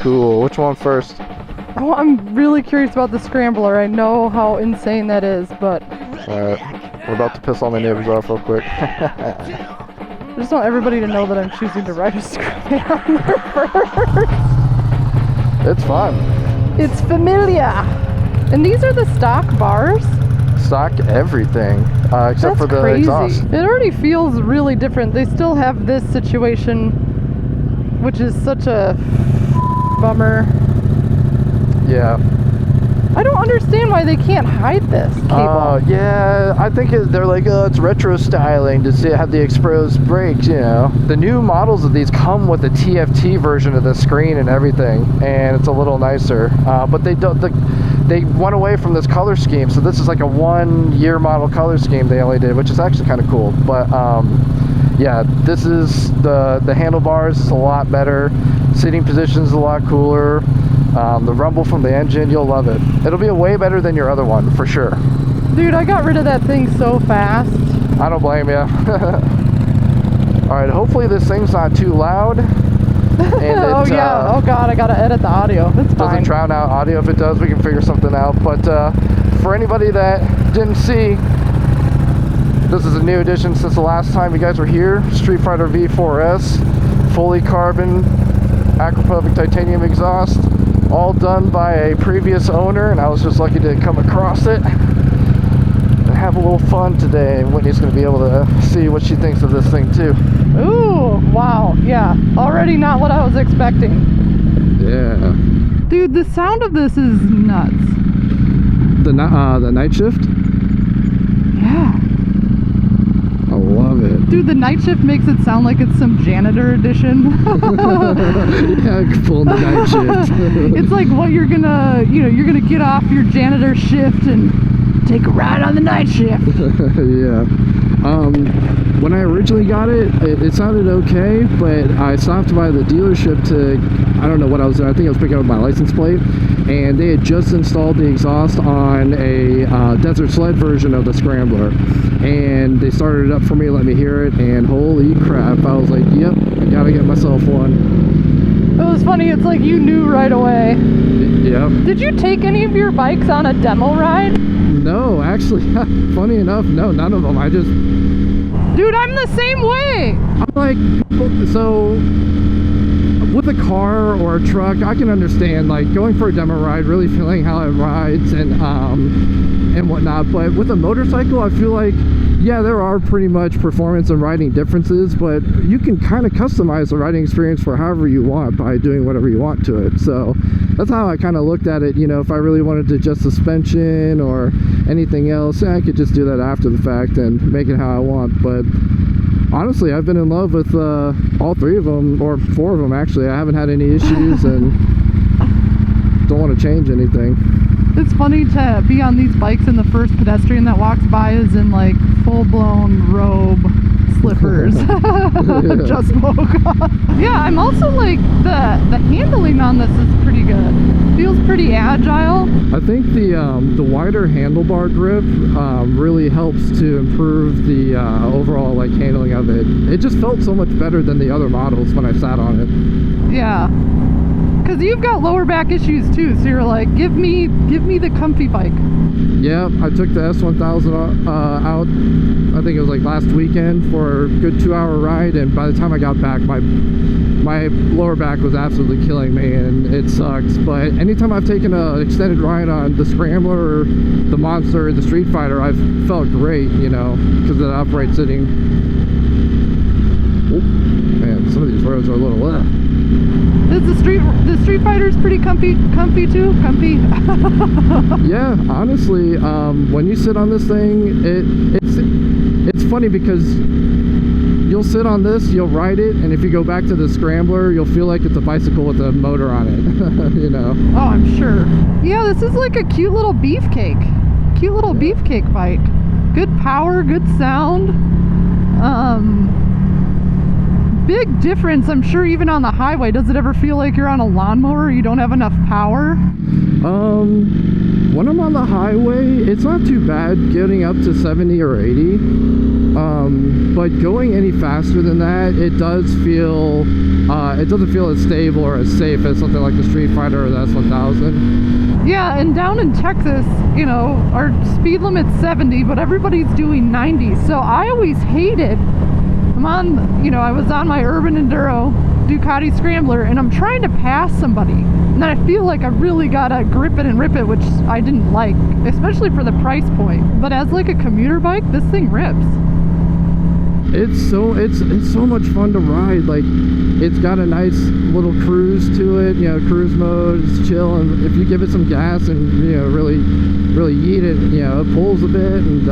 cool. Which one first? Oh, I'm really curious about the Scrambler. I know how insane that is, but... Alright, we're about to piss all my neighbors off real quick. I just want everybody to know that I'm choosing to ride a Scrambler first. It's fun. It's familiar. And these are the stock bars? Stock everything, except for the crazy. exhaust. It already feels really different. They still have this situation, which is such a bummer. Yeah. I don't understand why they can't hide this cable. Yeah, I think they're like, oh, it's retro styling to have the exposed brakes, you know. The new models of these come with a TFT version of the screen and everything, and it's a little nicer. But they don't. They went away from this color scheme, so this is like a 1-year model color scheme they only did, which is actually kind of cool. But yeah, this is the handlebars is a lot better. Seating position is a lot cooler. The rumble from the engine, you'll love it. It'll be way better than your other one, for sure. Dude, I got rid of that thing so fast. I don't blame you. Alright, hopefully this thing's not too loud. And oh yeah, oh god, I gotta edit the audio. It's fine. Doesn't drown out audio. If it does, we can figure something out. But for anybody that didn't see, this is a new addition since the last time you guys were here. Street Fighter V4S, fully carbon, aquapovic titanium exhaust. All done by a previous owner, and I was just lucky to come across it and have a little fun today. And Whitney's going to be able to see what she thinks of this thing too. Ooh, wow, yeah, already not what I was expecting. Yeah. Dude, the sound of this is nuts. The night shift? Yeah. I love it. Dude, the night shift makes it sound like it's some janitor edition. Yeah, full night shift. It's like what you're gonna, you're gonna get off your janitor shift and take a ride on the night shift. Yeah. When I originally got it sounded okay, but I stopped by the dealership to, I don't know what I was doing. I think I was picking up my license plate, and they had just installed the exhaust on a Desert Sled version of the Scrambler, and they started it up for me, let me hear it, and holy crap, I was like, yep, I gotta get myself one. It was funny, it's like you knew right away. Yep. Did you take any of your bikes on a demo ride? No, actually, funny enough, no, none of them. I just... Dude, I'm the same way. I'm like, so with a car or a truck, I can understand like going for a demo ride, really feeling how it rides and whatnot. But with a motorcycle, I feel like, yeah, there are pretty much performance and riding differences, but you can kind of customize the riding experience for however you want by doing whatever you want to it. So that's how I kind of looked at it. You know, if I really wanted to adjust suspension or anything else, yeah, I could just do that after the fact and make it how I want. But honestly, I've been in love with all 3 of them, or 4 of them actually. I haven't had any issues and don't want to change anything. It's funny to be on these bikes and the first pedestrian that walks by is in like full-blown robe, slippers, just smoke. Yeah, I'm also like, the handling on this is pretty good. Feels pretty agile. I think the wider handlebar grip really helps to improve the overall like handling of it. It just felt so much better than the other models when I sat on it. Yeah. Because you've got lower back issues too, so you're like, give me the comfy bike. Yeah, I took the S1000 out, I think it was like last weekend, for a good 2-hour ride, and by the time I got back, my lower back was absolutely killing me, and it sucks. But anytime I've taken an extended ride on the Scrambler or the Monster or the Street Fighter, I've felt great, you know, because of the upright sitting. Oh, man, some of these roads are a little The Street Fighter's pretty comfy too. Comfy. Yeah, honestly, when you sit on this thing, it's funny because you'll sit on this, you'll ride it, and if you go back to the Scrambler, you'll feel like it's a bicycle with a motor on it. You know. Oh, I'm sure. Yeah, this is like a cute little beefcake. Cute little beefcake bike. Good power, good sound. big difference, I'm sure, even on the highway. Does it ever feel like you're on a lawnmower, you don't have enough power? When I'm on the highway, it's not too bad getting up to 70 or 80. But going any faster than that, it doesn't feel as stable or as safe as something like the Street Fighter or the S1000. Yeah, and down in Texas, you know, our speed limit's 70, but everybody's doing 90. So I always hated, I was on my Urban Enduro Ducati Scrambler, and I'm trying to pass somebody. And then I feel like I really gotta grip it and rip it, which I didn't like, especially for the price point. But as like a commuter bike, this thing rips. It's so much fun to ride. Like, it's got a nice little cruise to it, cruise mode. It's chill, and if you give it some gas and really yeet it, it pulls a bit, and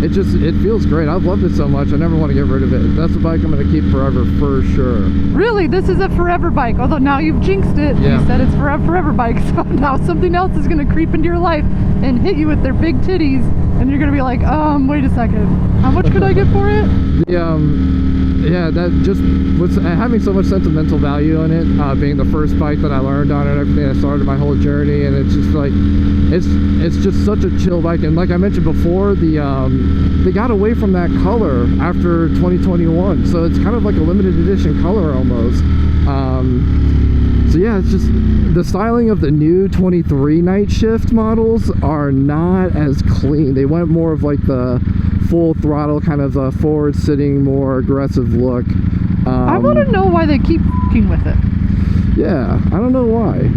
it feels great. I've loved it so much. I never want to get rid of it. That's a bike I'm going to keep forever for sure. Really, this is a forever bike. Although now you've jinxed it. Yeah. You said it's forever bike. So now something else is going to creep into your life and hit you with their big titties, and you're going to be like, wait a second. How much could I get for it? That just was having so much sentimental value in it, being the first bike that I learned on and everything. I started my whole journey, and it's just like it's just such a chill bike. And like I mentioned before, they got away from that color after 2021, so it's kind of like a limited edition color almost. So yeah, it's just the styling of the new 23 night shift models are not as clean. They went more of like the full throttle kind of forward sitting, more aggressive look. I want to know why they keep f***ing with it. Yeah, I don't know why.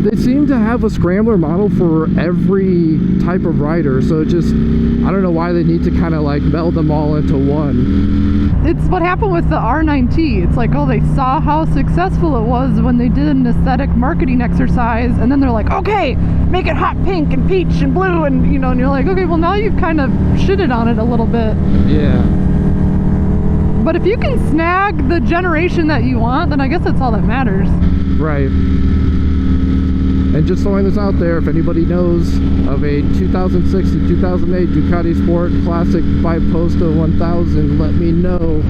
They seem to have a Scrambler model for every type of rider, so I don't know why they need to kind of like meld them all into one. It's what happened with the R9T. It's like, they saw how successful it was when they did an aesthetic marketing exercise, and then they're like, okay, make it hot pink and peach and blue, and and you're like, okay, well now you've kind of shitted on it a little bit. Yeah. But if you can snag the generation that you want, then I guess that's all that matters. Right. And just throwing this out there, if anybody knows of a 2006 to 2008 Ducati Sport Classic Biposto 1000, let me know.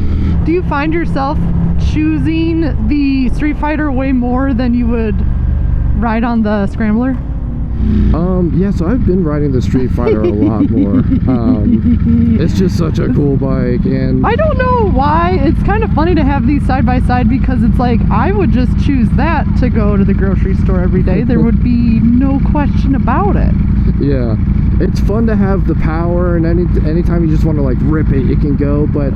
Do you find yourself choosing the Street Fighter way more than you would ride on the Scrambler? Yeah, so I've been riding the Street Fighter a lot more. It's just such a cool bike, and I don't know why. It's kind of funny to have these side by side, because it's like I would just choose that to go to the grocery store every day. There would be no question about it. Yeah, it's fun to have the power, and anytime you just want to like rip it, you can go. But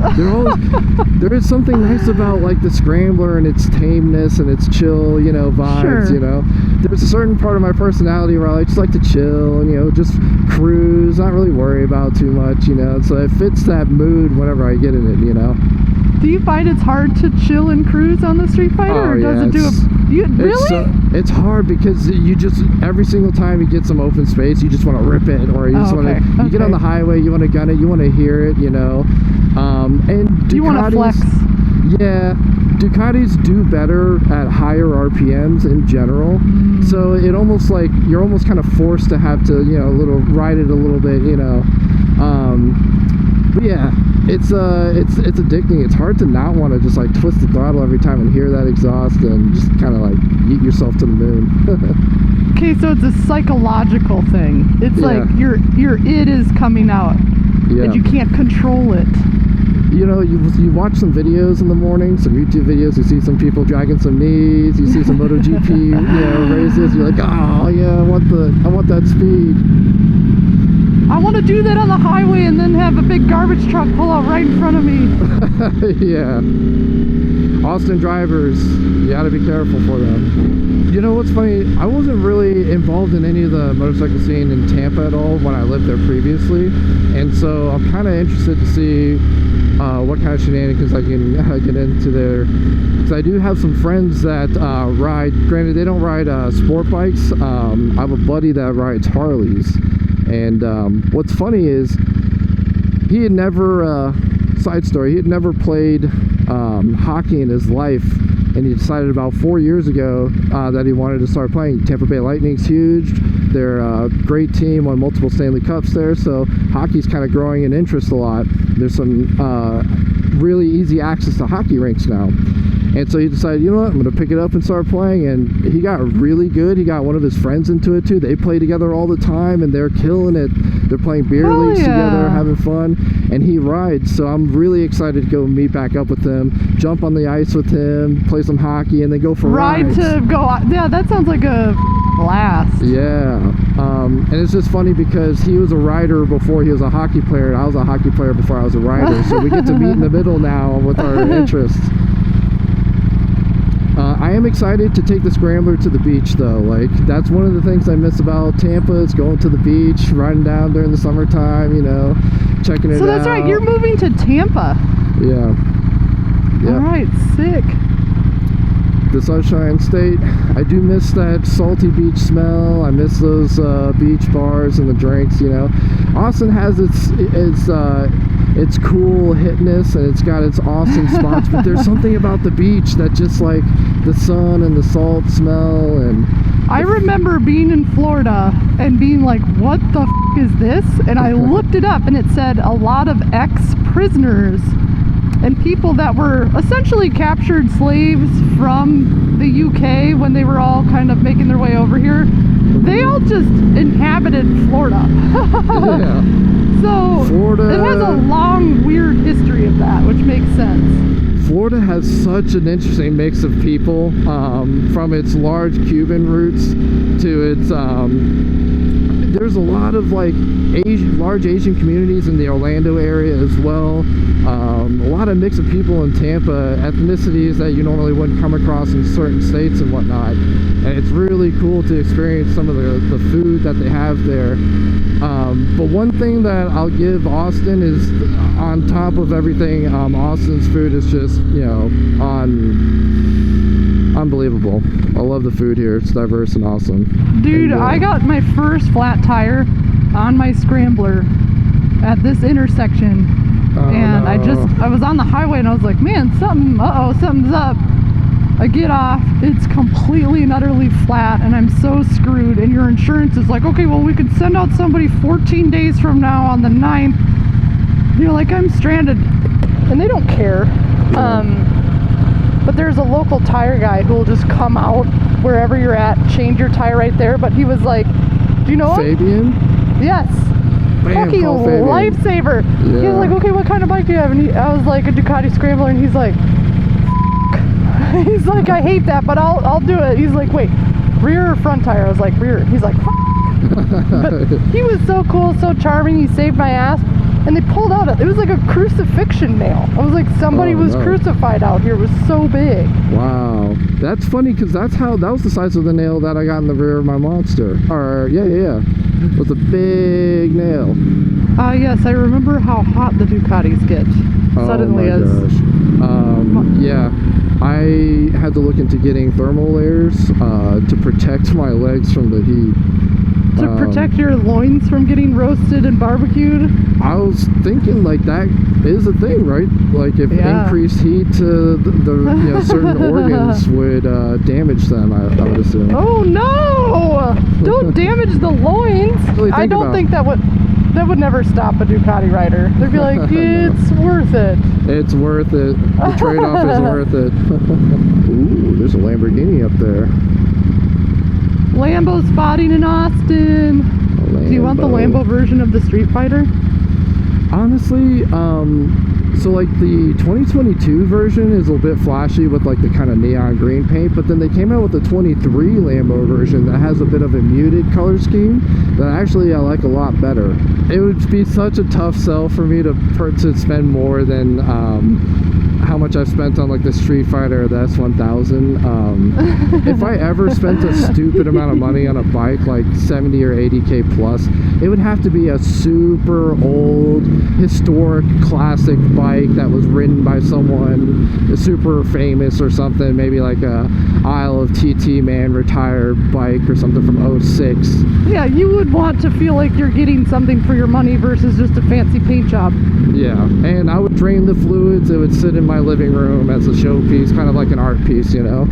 there is something nice about like the Scrambler and its tameness and its chill, vibes. Sure. There's a certain part of my personality where I just like to chill and just cruise, not really worry about too much. So it fits that mood whenever I get in it. Do you find it's hard to chill and cruise on the Street Fighter, or does it do a... Really? It's hard because you just, every single time you get some open space, you just want to rip it, or you just want to, you get on the highway, you want to gun it, you want to hear it, and Ducatis, you want to flex. Yeah, Ducatis do better at higher RPMs in general, so it almost like, you're almost kind of forced to have to, ride it a little bit, but yeah, it's addicting. It's hard to not want to just like twist the throttle every time and hear that exhaust and just kind of like eat yourself to the moon. Okay, so it's a psychological thing. It's like your id is coming out, and you can't control it. You watch some videos in the morning, some YouTube videos, you see some people dragging some knees, you see some MotoGP races, you're like, oh yeah, I want that speed. I want to do that on the highway and then have a big garbage truck pull out right in front of me. Yeah. Austin drivers, you gotta be careful for them. You know what's funny? I wasn't really involved in any of the motorcycle scene in Tampa at all when I lived there previously. And so I'm kind of interested to see what kind of shenanigans I can get into there. Because I do have some friends that ride, granted they don't ride sport bikes. I have a buddy that rides Harleys. And what's funny is he had never, side story, he had never played hockey in his life and he decided about 4 years ago that he wanted to start playing. Tampa Bay Lightning's huge. They're a great team, won multiple Stanley Cups there, so hockey's kind of growing in interest a lot. There's some really easy access to hockey rinks now. And so he decided, you know what, I'm going to pick it up and start playing, and he got really good. He got one of his friends into it too. They play together all the time, and they're killing it. They're playing beer leagues together, having fun, and he rides. So I'm really excited to go meet back up with him, jump on the ice with him, play some hockey, and then go for rides. To go, yeah, that sounds like a blast. Yeah, and it's just funny because he was a rider before he was a hockey player, and I was a hockey player before I was a rider. So we get to meet in the middle now with our interests. I am excited to take the Scrambler to the beach though. Like, that's one of the things I miss about Tampa is going to the beach, riding down during the summertime, you know, checking it out. So that's right, you're moving to Tampa. Yeah. Yep. All right, sick. The Sunshine State. I do miss that salty beach smell. I miss those beach bars and the drinks, you know. Austin has its cool hitness, and it's got its awesome spots, but there's something about the beach that just, like, the sun and the salt smell. And I remember being in Florida and being like, what the f is this? And I looked it up, and it said a lot of ex-prisoners and people that were essentially captured slaves from the UK when they were all kind of making their way over here, they all just inhabited Florida. yeah. So Florida, it has a long, weird history of that, which makes sense. Florida has such an interesting mix of people, from its large Cuban roots to its there's a lot of like large Asian communities in the Orlando area as well. A lot of mix of people in Tampa, ethnicities that you normally wouldn't come across in certain states and whatnot. And it's really cool to experience some of the food that they have there. But one thing that I'll give Austin is, on top of everything, Austin's food is just, you know, unbelievable. I love the food here. It's diverse and awesome. Dude, and, I got my first flat tire on my Scrambler at this intersection. And no. I was on the highway and I was like, man, something's up. I get off, it's completely and utterly flat, and I'm so screwed. And your insurance is like, okay, well, we could send out somebody 14 days from now on the 9th. You're like, I'm stranded. And they don't care. But there's a local tire guy who will just come out wherever you're at, change your tire right there. But he was like, do you know him? Fabian? Yes. Fucking lifesaver. Yeah. He was like, okay, what kind of bike do you have? And I was like, a Ducati Scrambler, and he's like, he's like, I hate that, but I'll do it. He's like, wait, rear or front tire? I was like, rear. He's like, but he was so cool, so charming. He saved my ass. And they pulled out it was like a crucifixion nail. I was like, somebody was crucified out here. It was so big. Wow, that's funny, because that was the size of the nail that I got in the rear of my Monster. Or yeah, it was a big nail. Yes, I remember how hot the Ducatis get suddenly. Oh my gosh. Yeah, I had to look into getting thermal layers to protect my legs from the heat. To protect your loins from getting roasted and barbecued? I was thinking, like, that is a thing, right? Like, if increased heat to the certain organs would damage them, I would assume. Oh no! Don't damage the loins! Really I don't think that would never stop a Ducati rider. They'd be like, it's worth it. It's worth it. The trade-off is worth it. Ooh, there's a Lamborghini up there. Lambo spotting in Austin. Do you want the Lambo version of the Street Fighter? Honestly, so like the 2022 version is a little bit flashy with like the kind of neon green paint, but then they came out with the 23 Lambo version that has a bit of a muted color scheme that actually I like a lot better. It would be such a tough sell for me to spend more than how much I've spent on like the Street Fighter or the S1000. If I ever spent a stupid amount of money on a bike, like 70 or 80k plus, it would have to be a super old, historic, classic bike that was ridden by someone super famous or something, maybe like a Isle of TT Man retired bike or something from 06. Yeah, you would want to feel like you're getting something for your money versus just a fancy paint job. Yeah, and I would drain the fluids. It would sit in my my living room as a showpiece, kind of like an art piece, you know.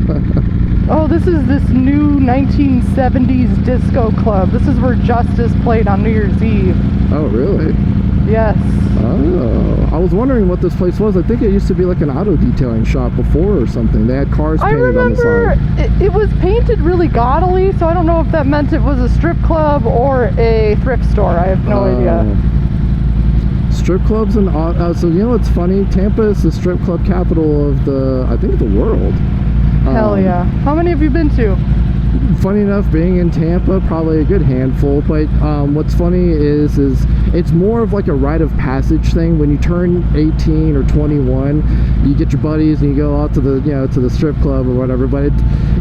Oh, this is this new 1970s disco club. This is where Justice played on New Year's Eve. Oh, really? Yes. Oh, I was wondering what this place was. I think it used to be like an auto detailing shop before or something. They had cars painted on the side. It was painted really gaudily, so I don't know if that meant it was a strip club or a thrift store. I have no idea. Strip clubs and so you know what's funny? Tampa is the strip club capital of I think the world. Hell yeah. How many have you been to? Funny enough, being in Tampa, probably a good handful. But what's funny is it's more of like a rite of passage thing. When you turn 18 or 21, you get your buddies and you go out to the strip club or whatever. But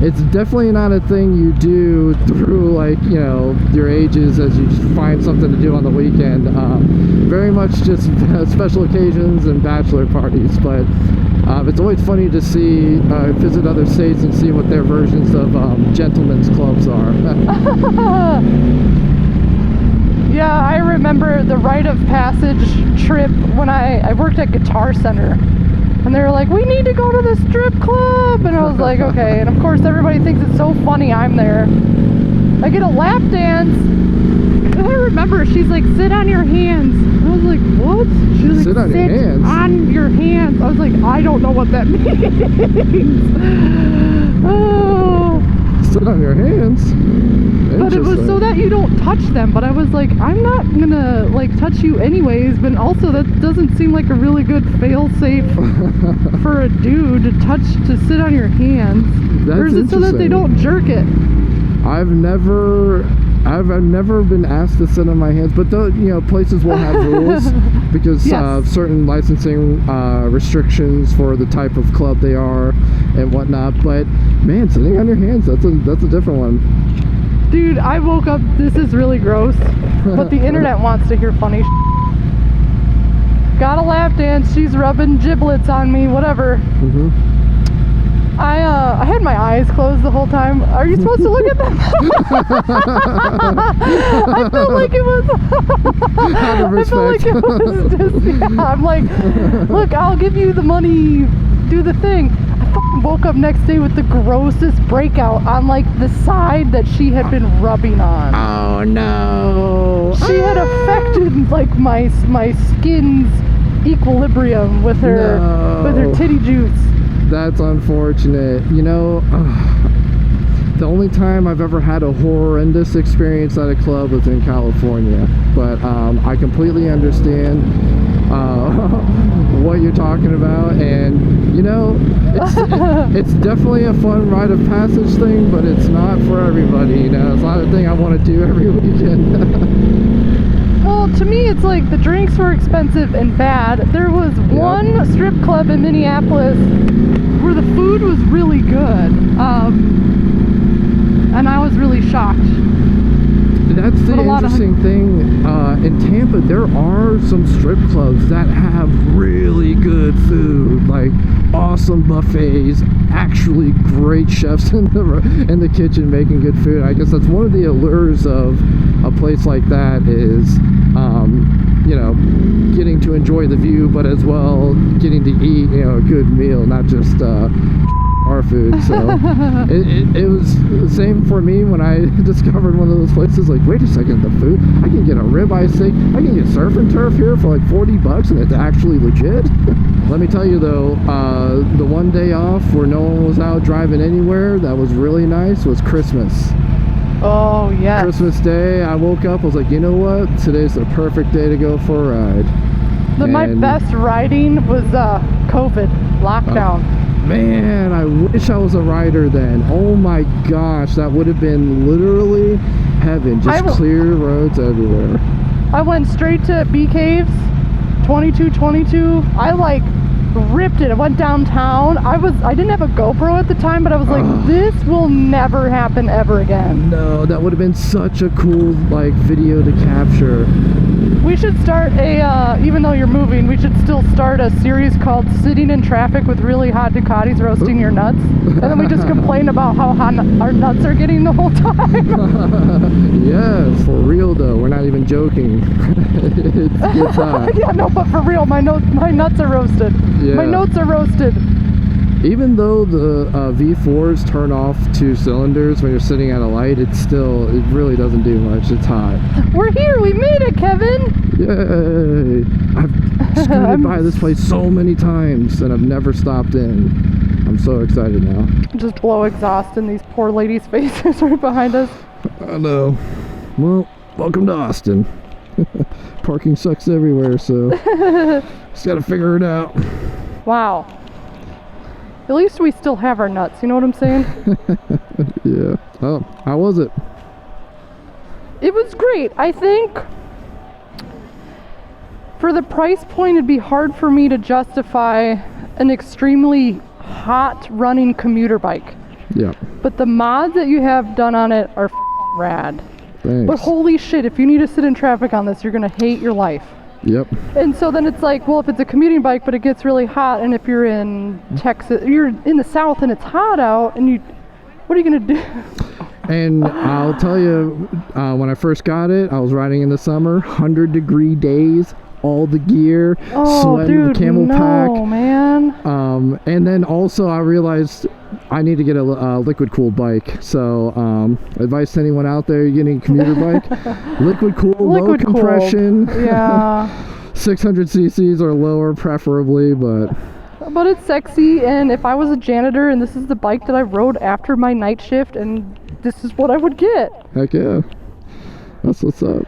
it's definitely not a thing you do through like your ages as you just find something to do on the weekend. Very much just special occasions and bachelor parties. But it's always funny to see visit other states and see what their versions of gentlemen's clubs are. Yeah, I remember the rite of passage trip when I worked at Guitar Center, and they were like, we need to go to the strip club, and I was like, okay. And of course everybody thinks it's so funny I'm there. I get a lap dance, and I remember she's like, sit on your hands. I was like, what? She was Sit like, on your hands? On your hands. I was like, I don't know what that means. Oh. Sit on your hands? But it was so that you don't touch them. But I was like, I'm not gonna like touch you anyways. But also that doesn't seem like a really good fail-safe for a dude to sit on your hands. That's or is it so that they don't jerk it? I've never been asked to sit on my hands, but places will have rules because Yes. certain licensing restrictions for the type of club they are and whatnot. But man, sitting on your hands, that's a different one. Dude, I woke up, this is really gross, but the internet wants to hear funny Got a lap dance, she's rubbing giblets on me, whatever. I had my eyes closed the whole time. Are you supposed to look at them? I felt like it was just, I'm like, look, I'll give you the money, do the thing. I fucking woke up next day with the grossest breakout on like the side that she had been rubbing on. Oh no. She had affected like my skin's equilibrium with her titty juice. That's unfortunate. The only time I've ever had a horrendous experience at a club was in California. But I completely understand what you're talking about. And, it's definitely a fun rite of passage thing, but it's not for everybody. It's not a thing I want to do every weekend. Well, to me, it's like the drinks were expensive and bad. There was one strip club in Minneapolis where the food was really good, and I was really shocked. That's the interesting thing. In Tampa, there are some strip clubs that have really good food, like awesome buffets, actually great chefs in the kitchen making good food. I guess that's one of the allures of a place like that is, getting to enjoy the view, but as well getting to eat, a good meal, not just our food. So it was the same for me when I discovered one of those places. Like, wait a second, the food, I can get a ribeye steak, I can get surf and turf here for like $40 and it's actually legit. Let me tell you though, the one day off where no one was out driving anywhere that was really nice was Christmas. Oh yeah. Christmas Day, I woke up, I was like, you know what, today's the perfect day to go for a ride. My best riding was COVID lockdown. Man, I wish I was a rider then. Oh my gosh, that would have been literally heaven. Just clear roads everywhere. I went straight to Bee Caves, 2222. I like ripped it. I went downtown. I didn't have a GoPro at the time, but I was like, this will never happen ever again. No, that would have been such a cool like video to capture. We should start a, even though you're moving, we should still start a series called Sitting in Traffic with Really Hot Ducatis Roasting Your Nuts. And then we just complain about how hot our nuts are getting the whole time. Yes, for real though. We're not even joking. It's hot. Yeah, no, but for real, my nuts are roasted. Yeah. My notes are roasted. Even though the V4s turn off 2 cylinders when you're sitting at a light, it really doesn't do much. It's hot. We're here. We made it, Kevin. Yay! I've scooted by this place so many times and I've never stopped in. I'm so excited now. Just blow exhaust in these poor ladies' faces right behind us. I know. Well, welcome to Austin. Parking sucks everywhere, so just gotta figure it out. Wow. At least we still have our nuts, you know what I'm saying? Yeah. Oh, how was it? It was great. I think for the price point, it'd be hard for me to justify an extremely hot running commuter bike. Yeah. But the mods that you have done on it are rad. Thanks. But holy shit, if you need to sit in traffic on this, you're gonna hate your life. Yep. And so then it's like, well, if it's a commuting bike, but it gets really hot, and if you're in Texas, you're in the South and it's hot out, and what are you gonna do? And I'll tell you, when I first got it, I was riding in the summer, 100-degree days, all the gear, sweating, dude, the camel pack. Oh man. And then also I realized I need to get a liquid cooled bike. So advice to anyone out there getting a commuter bike, liquid cooled, low compression. Yeah. 600 cc's or lower preferably, but it's sexy. And if I was a janitor and this is the bike that I rode after my night shift, and this is what I would get. heck yeah, that's what's up.